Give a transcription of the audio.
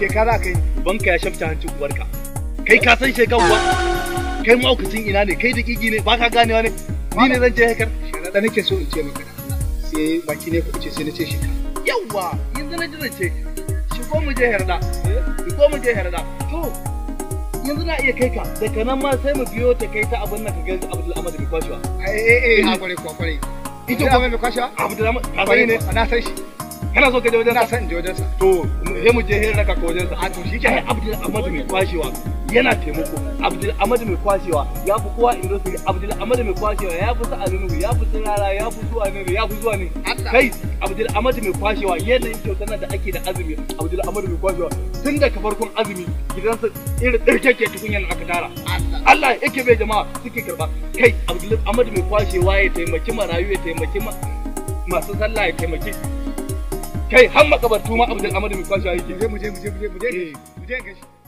shekara kai banka ya shafta hancin uwarka. Kai ka san shekaru ba? Kai mahaukacin ina ne? Kai dakiki ne? Ba ka ganewa ne? Ni ne zan je haikar. sharaɗa nake so in ce maka da Allah sai baki ne ku ce sai na ce shekara. Yawwa yanzu na ji zance. Shigo mu je herda. Shigo mu je herda. To yanzu na iya kai ka daga nan ma sai mu biyo ta kai ta abin nan ka ga Abdul Ahmad mai kwashewa. Ha kware. Ita kuma mai kwashewa? Abdul Ahmad ka sani ne? Na san shi. Kana so ka je wajen Na sa? san je wajen sa. To sai mu je herda ka wajen sa. A to shi Kai ke. Abdul Ahmad mai kwashewa yana taimako. Abdul Ahmad mai kwashewa ya fi kowa industry. Abdul Ahmad mai kwashewa ya fi sa'alinu, ya fi tsirara, ya fi zuwa ne, ya fi zuwa ne. Kai Abdul Ahmad mai kwashewa yanayin kyautar nan da ake da azumi. Abdul Ahmad mai kwashewa tun daga farkon azumi gidansa irin ɗarkeke tukunyan aka tara. Allah yake bai jama'a suke karba. Kai Abdul Ahmad mai kwashewa ya taimaki marayu, ya taimaki masu sallah, ya taimaki kai har makabartu ma Abdul Ahmad mai kwashewa yake. Mu je gashi.